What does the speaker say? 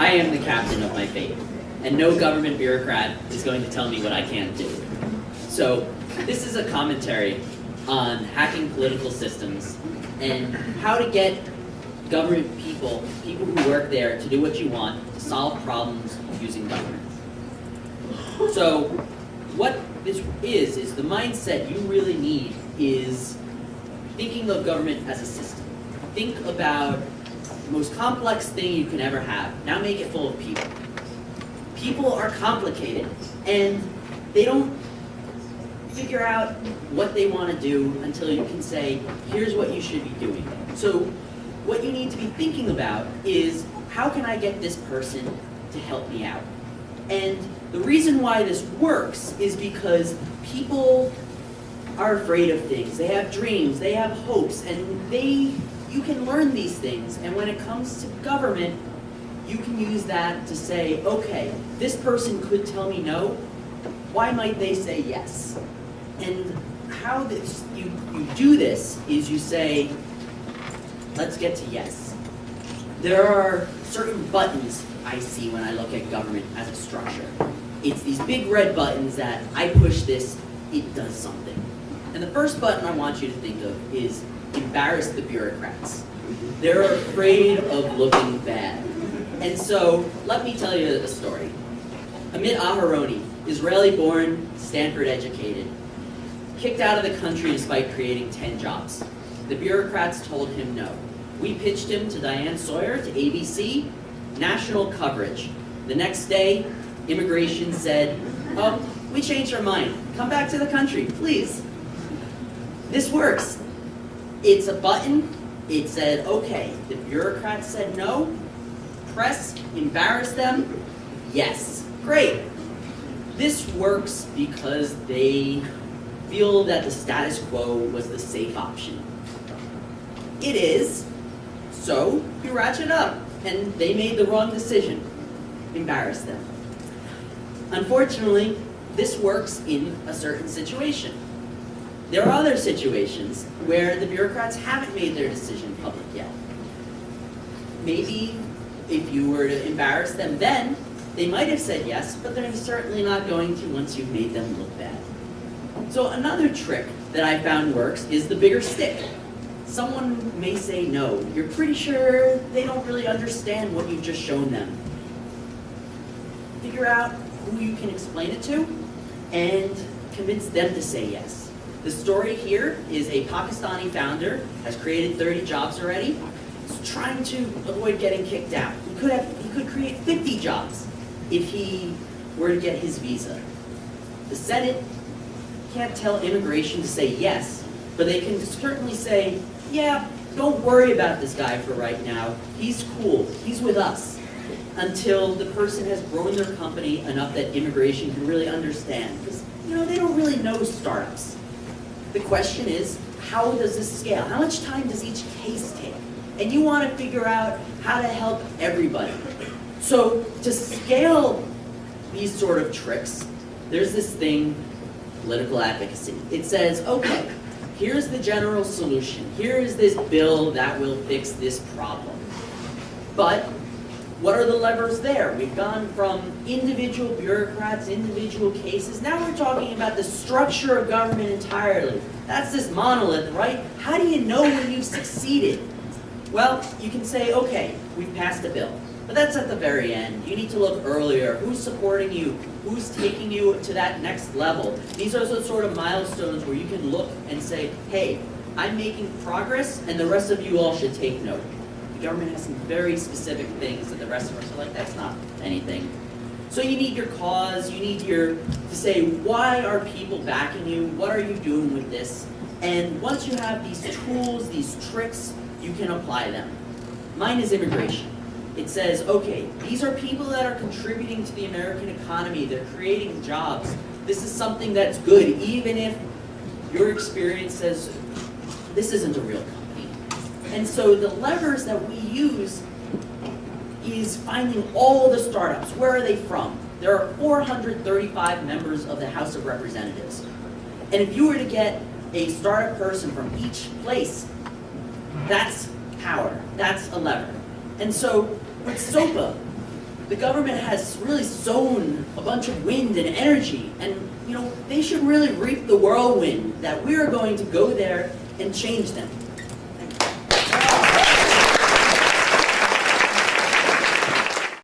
I am the captain of my fate, and no government bureaucrat is going to tell me what I can't do. So this is a commentary on hacking political systems and how to get government people who work there, to do what you want, to solve problems using government. So what this is the mindset you really need is thinking of government as a system. Think about the most complex thing you can ever have. Now make it full of people. People are complicated, and they don't figure out what they want to do until you can say, here's what you should be doing. So what you need to be thinking about is, how can I get this person to help me out? And the reason why this works is because people are afraid of things. They have dreams, they have hopes, and you can learn these things. And when it comes to government, you can use that to say, okay, this person could tell me no. Why might they say yes? And how you do this is you say, let's get to yes. There are certain buttons I see when I look at government as a structure. It's these big red buttons that I push this, it does something. And the first button I want you to think of is embarrass the bureaucrats. They're afraid of looking bad. And so let me tell you a story. Amit Aharoni, Israeli-born, Stanford-educated, kicked out of the country despite creating 10 jobs. The bureaucrats told him no. We pitched him to Diane Sawyer, to ABC, national coverage. The next day, immigration said, oh, we changed our mind. Come back to the country, please. This works. It's a button. It said, okay, the bureaucrats said no. Press, embarrass them. Yes, great. This works because they feel that the status quo was the safe option. It is, so you ratchet up, and they made the wrong decision. Embarrass them. Unfortunately, this works in a certain situation. There are other situations where the bureaucrats haven't made their decision public yet. Maybe if you were to embarrass them then, they might have said yes, but they're certainly not going to once you've made them look bad. So another trick that I found works is the bigger stick. Someone may say no. You're pretty sure they don't really understand what you've just shown them. Figure out who you can explain it to and convince them to say yes. The story here is a Pakistani founder, has created 30 jobs already. He's trying to avoid getting kicked out. He could create 50 jobs if he were to get his visa. The Senate can't tell immigration to say yes, but they can certainly say, yeah, don't worry about this guy for right now. He's cool. He's with us. Until the person has grown their company enough that immigration can really understand. Because, they don't really know startups. The question is, how does this scale? How much time does each case take? And you want to figure out how to help everybody. So to scale these sort of tricks, there's this thing, political advocacy. It says, okay, here's the general solution. Here is this bill that will fix this problem. But what are the levers there? We've gone from individual bureaucrats, individual cases. Now we're talking about the structure of government entirely. That's this monolith, right? How do you know when you've succeeded? Well, you can say, okay, we've passed a bill. But that's at the very end. You need to look earlier. Who's supporting you? Who's taking you to that next level? These are the sort of milestones where you can look and say, hey, I'm making progress, and the rest of you all should take note. The government has some very specific things that the rest of us are like, that's not anything. So you need your cause, you need to say, why are people backing you? What are you doing with this? And once you have these tools, these tricks, you can apply them. Mine is immigration. It says, okay, these are people that are contributing to the American economy. They're creating jobs. This is something that's good, even if your experience says, this isn't a real company. And so the levers that we use is finding all the startups. Where are they from? There are 435 members of the House of Representatives. And if you were to get a startup person from each place, that's power. That's a lever. And so with SOPA, the government has really sown a bunch of wind and energy, and they should really reap the whirlwind that we are going to go there and change them.